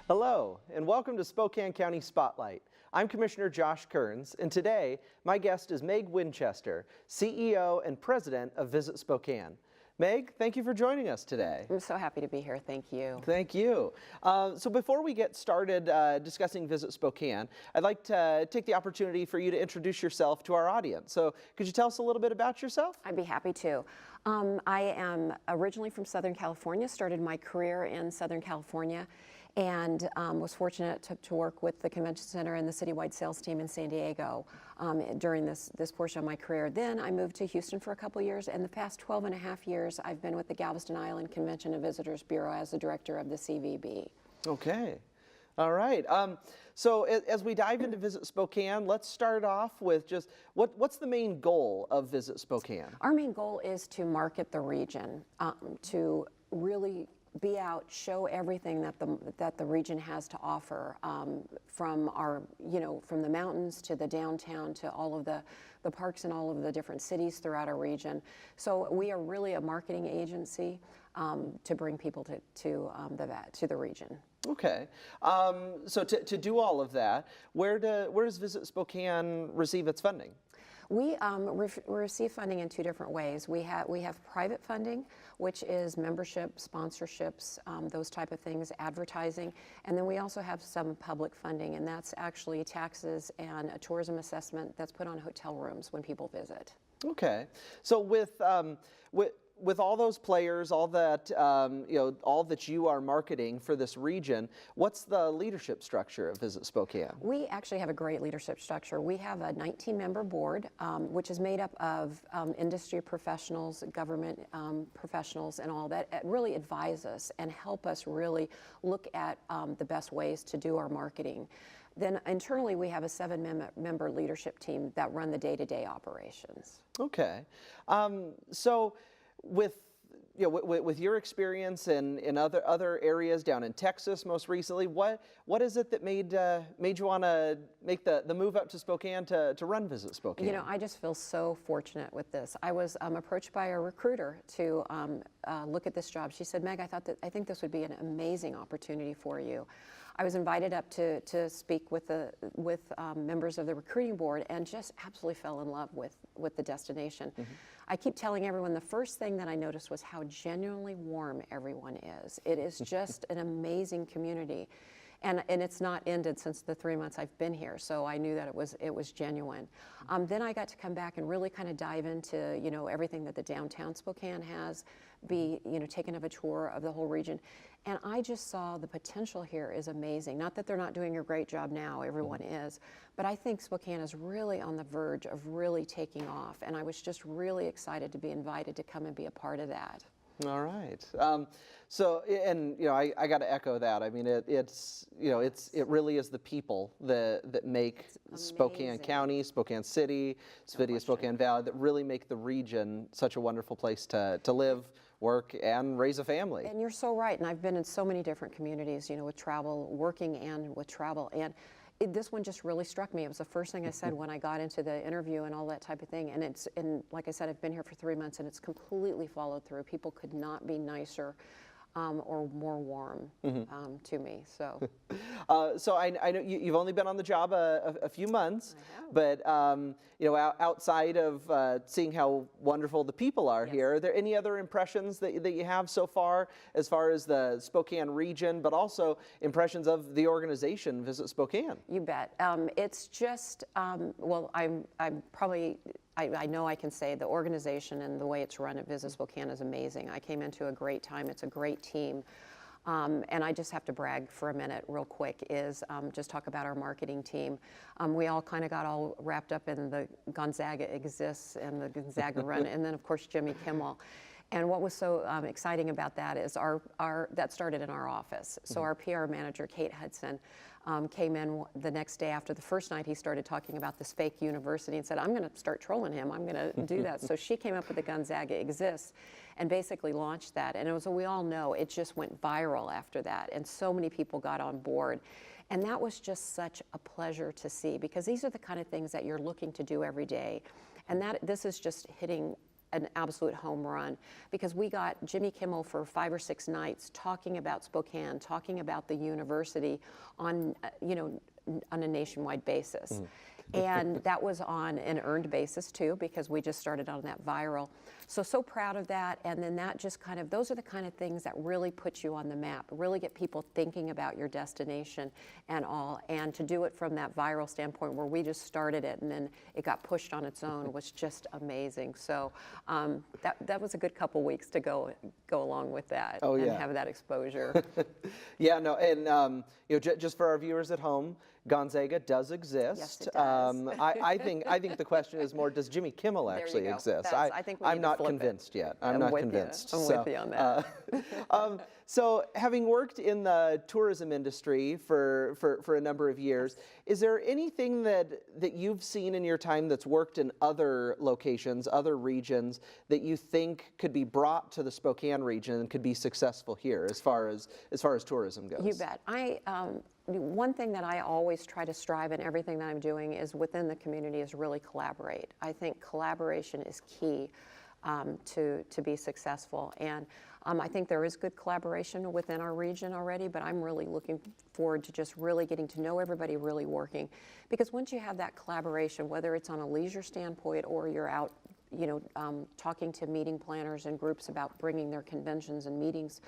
Hello, and welcome to Spokane County Spotlight. I'm Commissioner Josh Kerns, and today my guest is Meg Winchester, CEO and President of Visit Spokane. Meg, thank you for joining us today. I'm so happy to be here. Thank you. Thank you. So before we get started discussing Visit Spokane, I'd like to take the opportunity for you to introduce yourself to our audience. So could you tell us a little bit about yourself? I'd be happy to. I am originally from Southern California, started my career in Southern California, and was fortunate to work with the Convention Center and the citywide sales team in San Diego during this portion of my career. Then I moved to Houston for a couple years, and the past 12 and a half years I've been with the Galveston Island Convention and Visitors Bureau as the director of the CVB. Okay. All right. So as we dive into Visit Spokane, let's start off with just what's the main goal of Visit Spokane? Our main goal is to market the region, to really be out, show everything that the region has to offer, from from the mountains to the downtown to all of the parks and all of the different cities throughout our region. So we are really a marketing agency to bring people to the region. Okay. So to do all of that, where does Visit Spokane receive its funding? We receive funding in two different ways. We have private funding, which is membership, sponsorships, those type of things, advertising, and then we also have some public funding, and that's actually taxes and a tourism assessment that's put on hotel rooms when people visit. Okay. So with all those players, all that all that you are marketing for this region, what's the leadership structure of Visit Spokane? We actually have a great leadership structure. We have a 19-member board, which is made up of industry professionals, government professionals, and all that really advise us and help us really look at the best ways to do our marketing. Then internally, we have a 7-member leadership team that run the day-to-day operations. Okay. So with your experience in other areas down in Texas most recently, what is it that made you want to make the move up to Spokane to run Visit Spokane? You know, I just feel so fortunate with this. I was approached by a recruiter to look at this job. She said, Meg, I think this would be an amazing opportunity for you. I was invited up to speak with members of the recruiting board and just absolutely fell in love with the destination. Mm-hmm. I keep telling everyone the first thing that I noticed was how genuinely warm everyone is. It is just an amazing community. And it's not ended since the 3 months I've been here, so I knew that it was genuine. Then I got to come back and really kind of dive into everything that the downtown Spokane has, taking of a tour of the whole region, and I just saw the potential here is amazing. Not that they're not doing a great job now, everyone is, but I think Spokane is really on the verge of really taking off, and I was just really excited to be invited to come and be a part of that. All right. I got to echo that. I mean, it really is the people that make Spokane County, Spokane City, City of Spokane Valley, that really make the region such a wonderful place to live, work, and raise a family. And you're so right. And I've been in so many different communities, with travel, working and with travel. And this one just really struck me. It was the first thing I said when I got into the interview and all that type of thing. And like I said, I've been here for 3 months, and it's completely followed through. People could not be nicer or more warm to me. So, so I know you've only been on the job a few months, but outside of seeing how wonderful the people are here, are there any other impressions that you have so far as the Spokane region, but also impressions of the organization Visit Spokane? You bet. It's just well, I'm probably. I know I can say the organization and the way it's run at Visit Spokane is amazing. I came into a great time. It's a great team. And I just have to brag for a minute real quick is just talk about our marketing team. We all kind of got all wrapped up in the Gonzaga Exists and the Gonzaga Run, and then of course Jimmy Kimmel. And what was so exciting about that is that started in our office. So our PR manager, Kate Hudson, came in the next day after the first night. He started talking about this fake university and said, I'm going to start trolling him. I'm going to do that. So she came up with the Gonzaga Exists and basically launched that. And we all know, it just went viral after that. And so many people got on board. And that was just such a pleasure to see, because these are the kind of things that you're looking to do every day. And this is just hitting an absolute home run, because we got Jimmy Kimmel for 5 or 6 nights talking about Spokane, talking about the university on, on a nationwide basis. And that was on an earned basis too, because we just started on that viral. So proud of that. And then that just kind of, those are the kind of things that really put you on the map, really get people thinking about your destination and all. And to do it from that viral standpoint where we just started it and then it got pushed on its own was just amazing. So that was a good couple weeks to go along with that and have that exposure. Yeah, no, and just for our viewers at home, Gonzaga does exist. Yes, it does. I think the question is more, does Jimmy Kimmel actually exist? I think I'm not convinced yet. I'm not convinced. I'm with you on that. So having worked in the tourism industry for a number of years, is there anything that you've seen in your time that's worked in other locations, other regions, that you think could be brought to the Spokane region and could be successful here as far as tourism goes? You bet. One thing that I always try to strive in everything that I'm doing is within the community is really collaborate. I think collaboration is key to be successful. And I think there is good collaboration within our region already, but I'm really looking forward to just really getting to know everybody, really working. Because once you have that collaboration, whether it's on a leisure standpoint or you're out talking to meeting planners and groups about bringing their conventions and meetings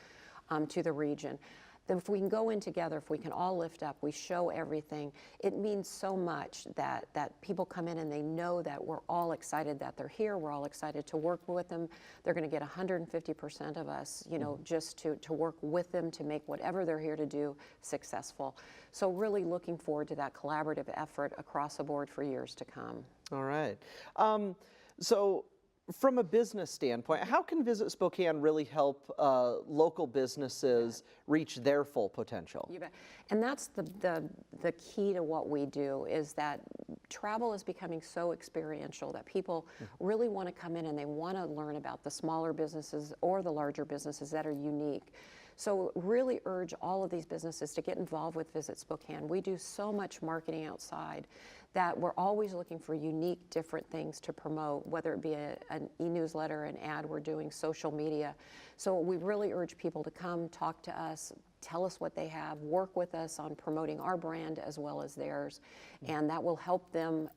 to the region, then if we can go in together, if we can all lift up, we show everything, it means so much that people come in and they know that we're all excited that they're here, we're all excited to work with them. They're going to get 150% of us, just to work with them to make whatever they're here to do successful. So really looking forward to that collaborative effort across the board for years to come. All right. So from a business standpoint, how can Visit Spokane really help local businesses reach their full potential? You bet. And that's the key to what we do, is that travel is becoming so experiential that people really want to come in and they want to learn about the smaller businesses or the larger businesses that are unique. So really urge all of these businesses to get involved with Visit Spokane. We do so much marketing outside that we're always looking for unique, different things to promote, whether it be an e-newsletter, an ad, we're doing social media. So we really urge people to come, talk to us, tell us what they have, work with us on promoting our brand as well as theirs. And that will help them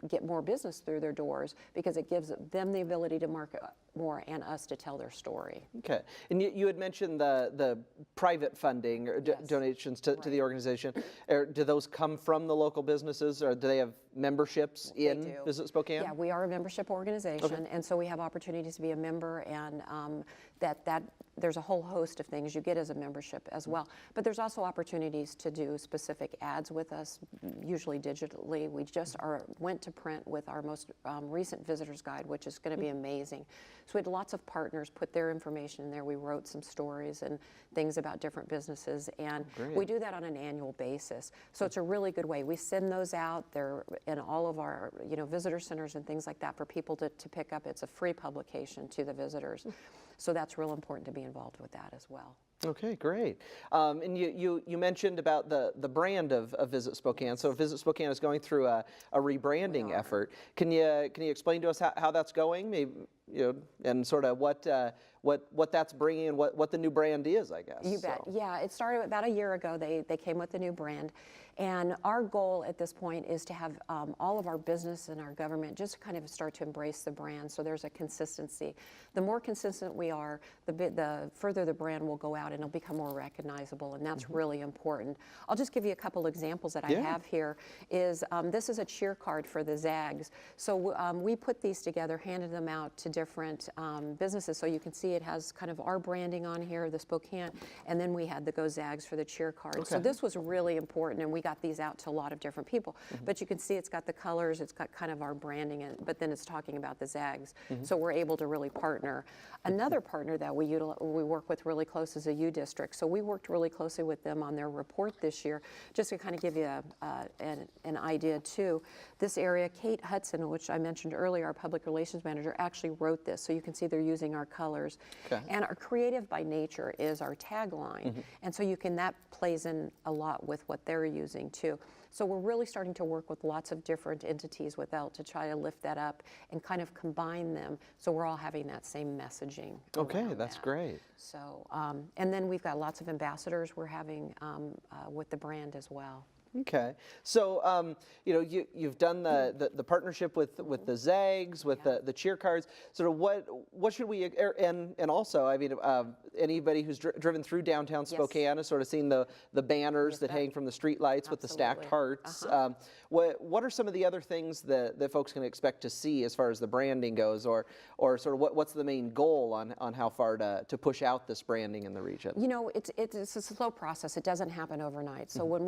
get more business through their doors, because it gives them the ability to market more and us to tell their story. Okay. And you had mentioned the private funding or donations to the organization. Do those come from the local businesses, or do they have memberships in Visit Spokane? Yeah, we are a membership organization, and so we have opportunities to be a member, and that there's a whole host of things you get as a membership as well. But there's also opportunities to do specific ads with us, usually digitally. We just went to print with our most recent visitor's guide, which is going to be amazing. So we had lots of partners put their information in there. We wrote some stories and things about different businesses, and we do that on an annual basis. So it's a really good way. We send those out. They're in all of our visitor centers and things like that for people to pick up. It's a free publication to the visitors. So that's real important to be involved with that as well. Okay, great. And you mentioned about the brand of Visit Spokane. So Visit Spokane is going through a rebranding effort. Can you explain to us how that's going? Maybe, and sort of what that's bringing and what the new brand is, I guess. You bet. Yeah, it started about a year ago. They came with the new brand. And our goal at this point is to have all of our business and our government just kind of start to embrace the brand, so there's a consistency. The more consistent we are, the further the brand will go out and it'll become more recognizable, and that's really important. I'll just give you a couple examples that I have here. This is a cheer card for the Zags. So we put these together, handed them out to different businesses, so you can see it has kind of our branding on here, the Spokane, and then we had the Go Zags for the cheer card. So this was really important, and we got these out to a lot of different people. But you can see it's got the colors, it's got kind of our branding, but then it's talking about the Zags. So we're able to really partner. Another partner that we work with really close is a U District. So we worked really closely with them on their report this year, just to kind of give you an idea too. This area, Kate Hudson, which I mentioned earlier, our public relations manager, actually wrote wrote this. So you can see they're using our colors. Okay. And our creative by nature is our tagline. And so that plays in a lot with what they're using too. So we're really starting to work with lots of different entities with ELT to try to lift that up and kind of combine them so we're all having that same messaging. Okay, around that's that. great. So, and then we've got lots of ambassadors we're having with the brand as well. Okay, so you know, you've done the partnership with the Zags, with the cheer cards. Sort of what should we, and also, I mean, anybody who's driven through downtown Spokane has sort of seen the banners that hang from the street lights with the stacked hearts. What are some of the other things that folks can expect to see as far as the branding goes, or sort of what's the main goal on how far to push out this branding in the region? You know, it's a slow process. It doesn't happen overnight. So when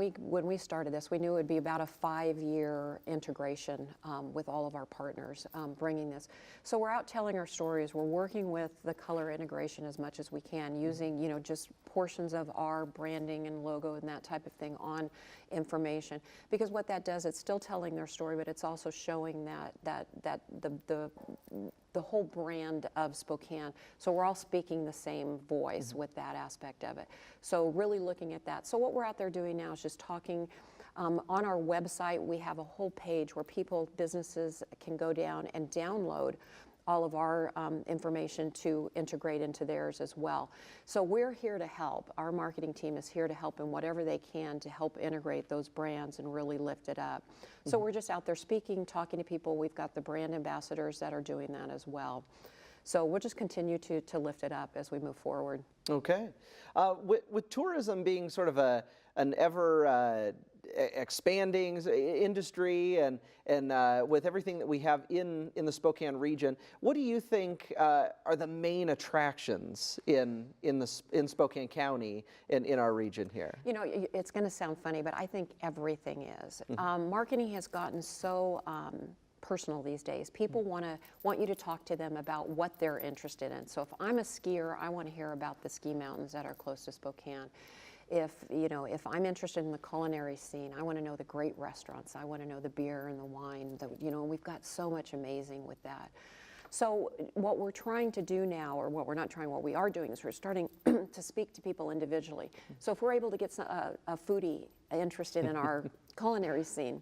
we started this, we knew it would be about a 5-year integration with all of our partners bringing this. So we're out telling our stories. We're working with the color integration as much as we can, using, you know, just portions of our branding and logo and that type of thing on information. Because what that does, it's still telling their story, but it's also showing that the whole brand of Spokane. So we're all speaking the same voice with that aspect of it. So really looking at that. So what we're out there doing now is just talking. On our website, we have a whole page where businesses can go down and download all of our information to integrate into theirs as well. So we're here to help. Our marketing team is here to help in whatever they can to help integrate those brands and really lift it up. So we're just out there speaking, talking to people. We've got the brand ambassadors that are doing that as well. So we'll just continue to lift it up as we move forward. Okay. With tourism being sort of an ever expanding industry, and with everything that we have in the Spokane region, what do you think are the main attractions in Spokane County in our region here? You know, it's going to sound funny, but I think everything is. Marketing has gotten so personal these days. People want you to talk to them about what they're interested in. So if I'm a skier, I want to hear about the ski mountains that are close to Spokane. If I'm interested in the culinary scene, I want to know the great restaurants. I want to know the beer and the wine. We've got so much amazing with that. So what we're trying to do now, or what we are doing is we're starting to speak to people individually. So if we're able to get a foodie interested in our culinary scene,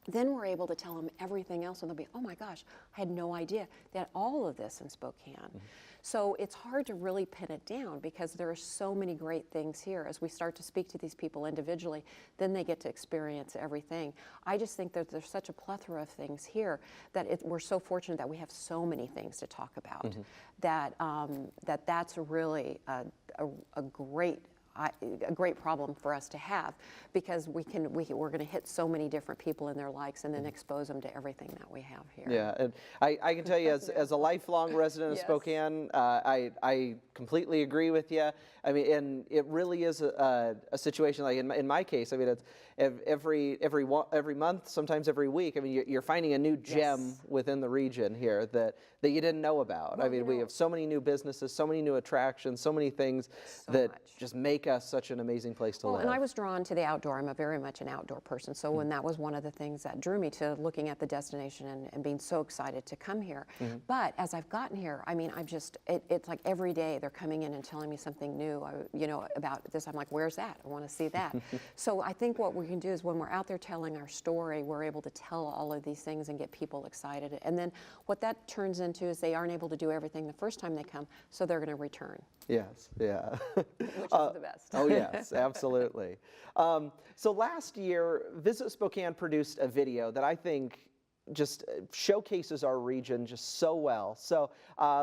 then we're able to tell them everything else, and they'll be, oh my gosh, I had no idea that all of this in Spokane. So it's hard to really pin it down because there are so many great things here. As we start to speak to these people individually, then they get to experience everything. I just think that there's such a plethora of things here that we're so fortunate that we have so many things to talk about. That's really a great problem for us to have, because we're going to hit so many different people in their likes and then expose them to everything that we have here. Yeah, and I can tell you as a lifelong resident of Spokane, I completely agree with you. I mean, and it really is a situation like in my case. I mean, it's every month, sometimes every week. I mean, you're finding a new gem within the region here that you didn't know about. Well, I mean, we have so many new businesses, so many new attractions, so many things just make us such an amazing place to live. And I was drawn to the outdoor. I'm very much an outdoor person. So when that was one of the things that drew me to looking at the destination and being so excited to come here. But as I've gotten here, I mean, it's like every day they're coming in and telling me something new, about this. I'm like, where's that? I want to see that. So I think what we can do is when we're out there telling our story, we're able to tell all of these things and get people excited. And then what that turns into is they aren't able to do everything the first time they come, so they're going to return. Yes, yeah. Which is the best. Oh yes, absolutely. So last year, Visit Spokane produced a video that I think just showcases our region just so well. So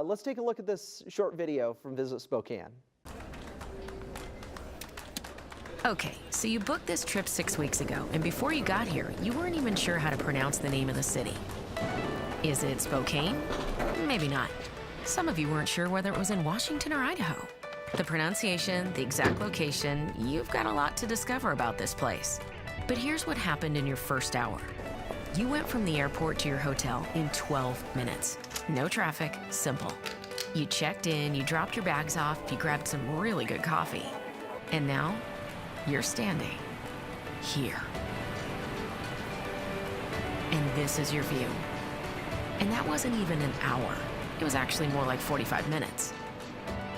let's take a look at this short video from Visit Spokane. Okay, so you booked this trip 6 weeks ago, and before you got here, you weren't even sure how to pronounce the name of the city. Is it Spokane? Maybe not. Some of you weren't sure whether it was in Washington or Idaho. The pronunciation, the exact location, you've got a lot to discover about this place. But here's what happened in your first hour. You went from the airport to your hotel in 12 minutes. No traffic, simple. You checked in, you dropped your bags off, you grabbed some really good coffee. And now, you're standing here. And this is your view. And that wasn't even an hour. It was actually more like 45 minutes.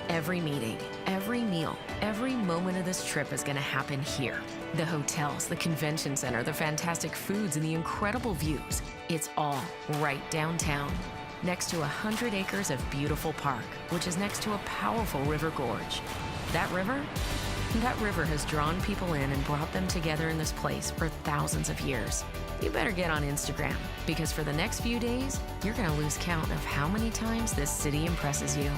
Every meeting, every meal, every moment of this trip is going to happen here. The hotels, the convention center, the fantastic foods, and the incredible views. It's all right downtown, next to 100 acres of beautiful park, which is next to a powerful river gorge. That river has drawn people in and brought them together in this place for thousands of years. You better get on Instagram, because for the next few days, you're going to lose count of how many times this city impresses you.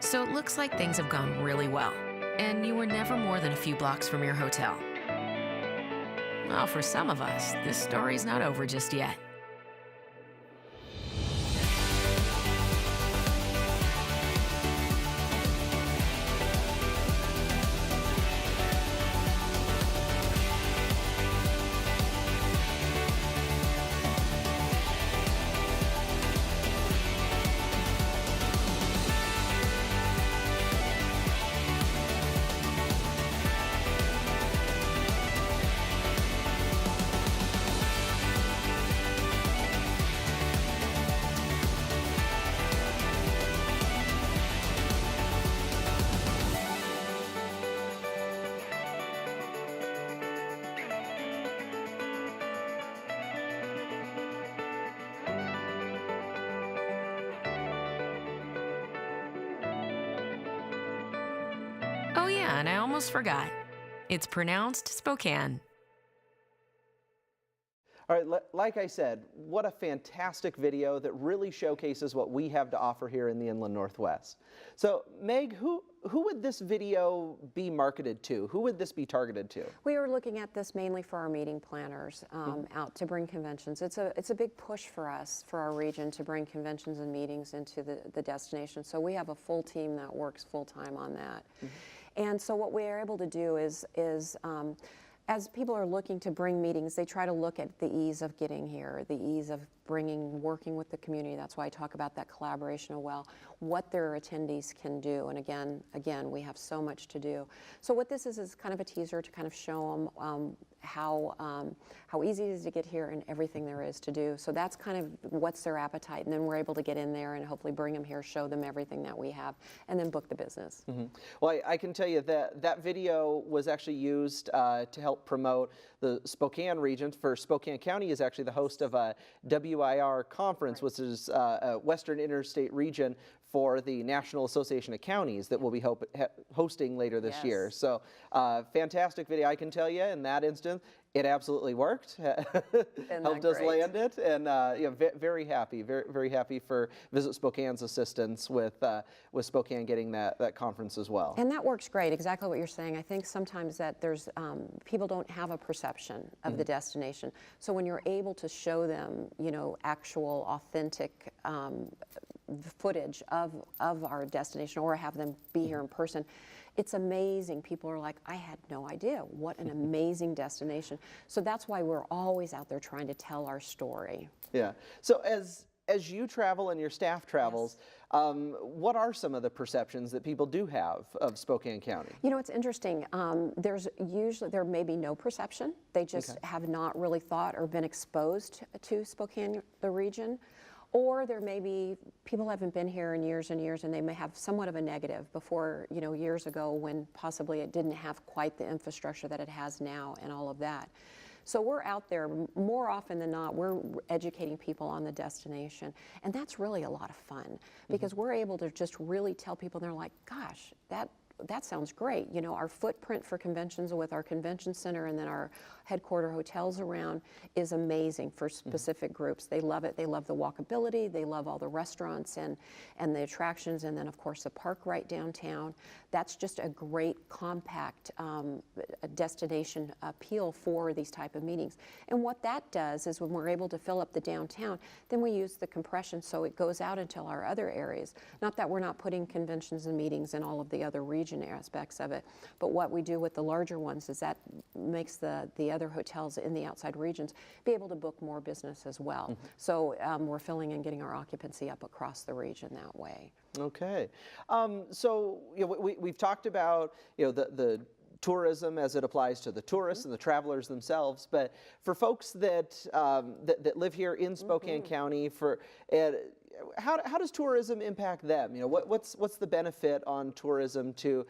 So it looks like things have gone really well, and you were never more than a few blocks from your hotel. Well, for some of us, this story's not over just yet. Oh yeah, and I almost forgot. It's pronounced Spokane. All right, like I said, what a fantastic video that really showcases what we have to offer here in the Inland Northwest. So, Meg, who would this video be marketed to? Who would this be targeted to? We were looking at this mainly for our meeting planners out to bring conventions. It's a big push for us, for our region, to bring conventions and meetings into the destination. So we have a full team that works full-time on that. And so what we are able to do is as people are looking to bring meetings, they try to look at the ease of getting here, the ease of working with the community. That's why I talk about that collaboration well, what their attendees can do. And again, we have so much to do. So what this is kind of a teaser to kind of show them how easy it is to get here and everything there is to do. So that's kind of what's their appetite. And then we're able to get in there and hopefully bring them here, show them everything that we have, and then book the business. Well, I can tell you that video was actually used to help promote the Spokane region. For Spokane County is actually the host of a WIR conference, which is a Western Interstate region for the National Association of Counties that we'll be hosting later this year. So fantastic video. I can tell you in that instance, it absolutely worked. Helped us land it, and very happy, very happy for Visit Spokane's assistance with Spokane getting that conference as well. And that works great. Exactly what you're saying. I think sometimes that there's people don't have a perception of the destination. So when you're able to show them, actual, authentic footage of our destination, or have them be here in person, it's amazing. People are like, I had no idea. What an amazing destination. So that's why we're always out there trying to tell our story. Yeah. So as you travel and your staff travels, what are some of the perceptions that people do have of Spokane County? It's interesting. There may be no perception. They just have not really thought or been exposed to Spokane, the region. Or there may be people haven't been here in years and years, and they may have somewhat of a negative before, years ago when possibly it didn't have quite the infrastructure that it has now and all of that. So we're out there more often than not, we're educating people on the destination. And that's really a lot of fun because we're able to just really tell people, they're like, gosh, that sounds great. Our footprint for conventions with our convention center and then our headquarter hotels around is amazing for specific groups. They love it. They love the walkability. They love all the restaurants and the attractions. And then, of course, the park right downtown. That's just a great, compact destination appeal for these type of meetings. And what that does is when we're able to fill up the downtown, then we use the compression so it goes out until our other areas. Not that we're not putting conventions and meetings in all of the other region aspects of it, but what we do with the larger ones is that makes the other hotels in the outside regions be able to book more business as well. So we're filling and getting our occupancy up across the region that way. Okay. So we've talked about the tourism as it applies to the tourists and the travelers themselves, but for folks that that live here in Spokane County, how does tourism impact them? What's the benefit on tourism to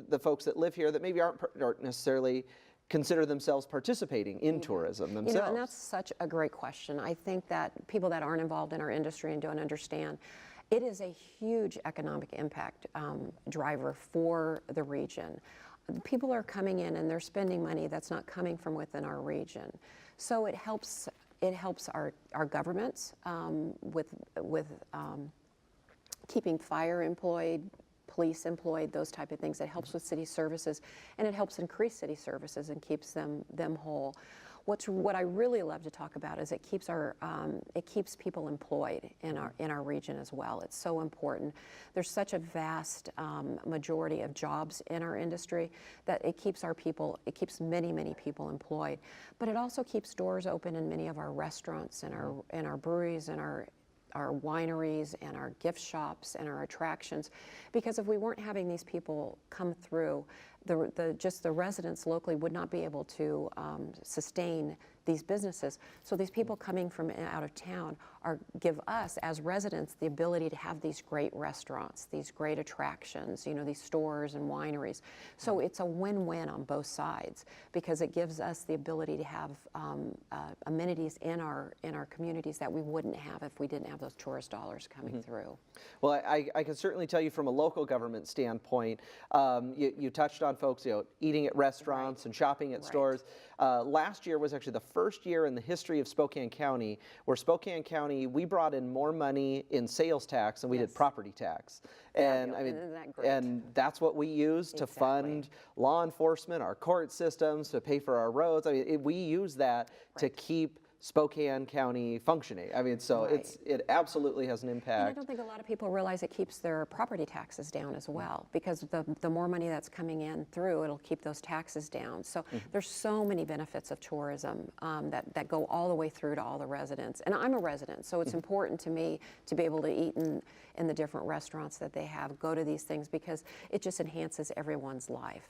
the folks that live here that maybe aren't necessarily consider themselves participating in tourism themselves? And that's such a great question. I think that people that aren't involved in our industry and don't understand, it is a huge economic impact driver for the region. People are coming in and they're spending money that's not coming from within our region. So it helps our governments with keeping fire employed, police employed, those type of things. It helps with city services, and it helps increase city services and keeps them whole. What I really love to talk about is it keeps people employed in our region as well. It's so important. There's such a vast majority of jobs in our industry that it keeps many people employed. But it also keeps doors open in many of our restaurants and our breweries and our wineries and our gift shops and our attractions, because if we weren't having these people come through, the residents locally would not be able to sustain these businesses. So these people coming from out of town give us as residents the ability to have these great restaurants, these great attractions, these stores and wineries. So it's a win-win on both sides because it gives us the ability to have amenities in our communities that we wouldn't have if we didn't have those tourist dollars coming through. Well, I can certainly tell you from a local government standpoint, you touched on folks eating at restaurants and shopping at stores. Last year was actually the first year in the history of Spokane County where Spokane County, we brought in more money in sales tax than we did property tax. And Isn't that great? and that's what we use to fund law enforcement, our court systems, to pay for our roads. We use that to keep Spokane County functioning. So it absolutely has an impact. And I don't think a lot of people realize it keeps their property taxes down as well, because the more money that's coming in through, it'll keep those taxes down. So there's so many benefits of tourism that go all the way through to all the residents. And I'm a resident, so it's important to me to be able to eat in the different restaurants that they have, go to these things, because it just enhances everyone's life.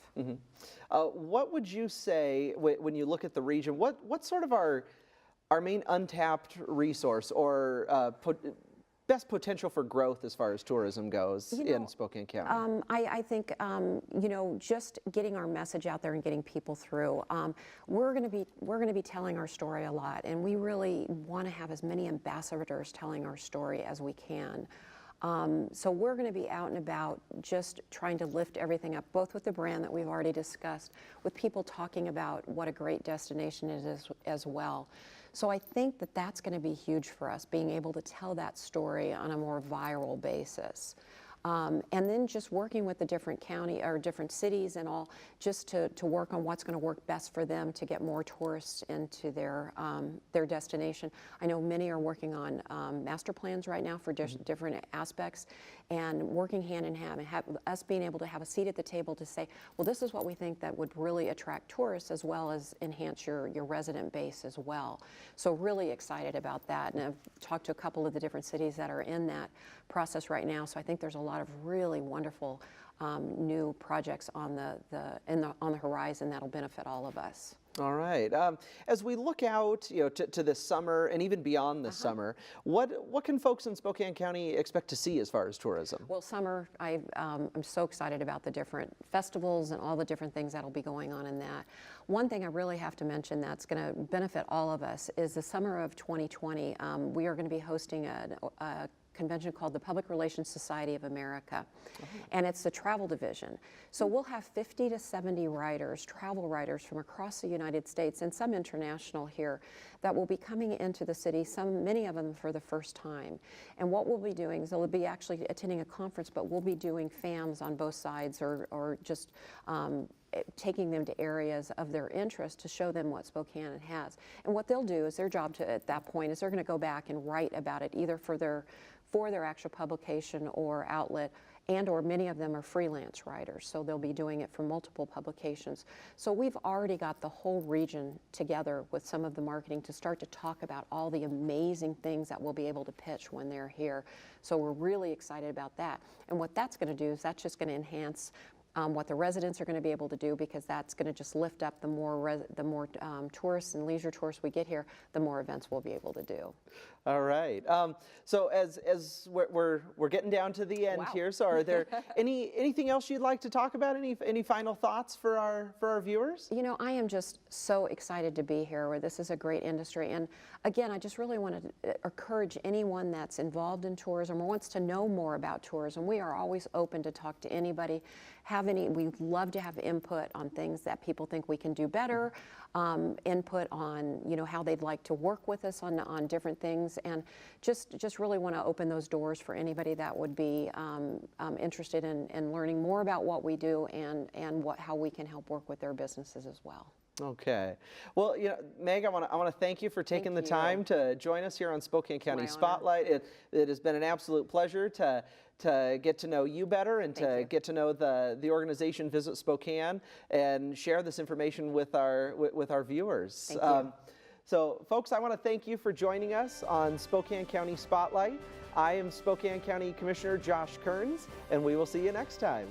What would you say when you look at the region? What's sort of our main untapped resource or best potential for growth as far as tourism goes in Spokane County? I think just getting our message out there and getting people through. We're going to be telling our story a lot, and we really want to have as many ambassadors telling our story as we can. So we're going to be out and about just trying to lift everything up, both with the brand that we've already discussed, with people talking about what a great destination it is as well. So I think that that's going to be huge for us, being able to tell that story on a more viral basis. And then just working with the different county or different cities and all, just to work on what's going to work best for them to get more tourists into their destination. I know many are working on master plans right now for different aspects, and working hand in hand, and us being able to have a seat at the table to say, well, this is what we think that would really attract tourists as well as enhance your resident base as well. So really excited about that, and I've talked to a couple of the different cities that are in that process right now, so I think there's a lot of really wonderful new projects on the horizon that'll benefit all of us. All right. As we look out, to this summer and even beyond this summer, what can folks in Spokane County expect to see as far as tourism? Well, summer, I'm so excited about the different festivals and all the different things that'll be going on in that. One thing I really have to mention that's going to benefit all of us is the summer of 2020. We are going to be hosting a convention called the Public Relations Society of America, and it's the travel division. So we'll have 50 to 70 writers, travel writers from across the United States and some international here that will be coming into the city, many of them for the first time. And what we'll be doing is they'll be actually attending a conference, but we'll be doing FAMs on both sides or just taking them to areas of their interest to show them what Spokane has. And what they'll do is their job at that point is they're going to go back and write about it either for their actual publication or outlet, or many of them are freelance writers, so they'll be doing it for multiple publications. So we've already got the whole region together with some of the marketing to start to talk about all the amazing things that we'll be able to pitch when they're here. So we're really excited about that. And what that's going to do is that's just going to enhance what the residents are going to be able to do, because that's going to just lift up the more tourists and leisure tourists we get here, the more events we'll be able to do. All right. So as we're getting down to the end here, so are there anything else you'd like to talk about? Any final thoughts for our viewers? You know, I am just so excited to be here. Where this is a great industry, and again, I just really want to encourage anyone that's involved in tourism or wants to know more about tourism. We are always open to talk to anybody. We'd love to have input on things that people think we can do better, input on how they'd like to work with us on different things, and just really want to open those doors for anybody that would be interested in learning more about what we do and how we can help work with their businesses as well. Okay. Well, Meg, I want to thank you for taking the time to join us here on Spokane County Spotlight. It has been an absolute pleasure to get to know you better and get to know the organization Visit Spokane and share this information with our viewers. Thank you. So, folks, I want to thank you for joining us on Spokane County Spotlight. I am Spokane County Commissioner Josh Kerns, and we will see you next time.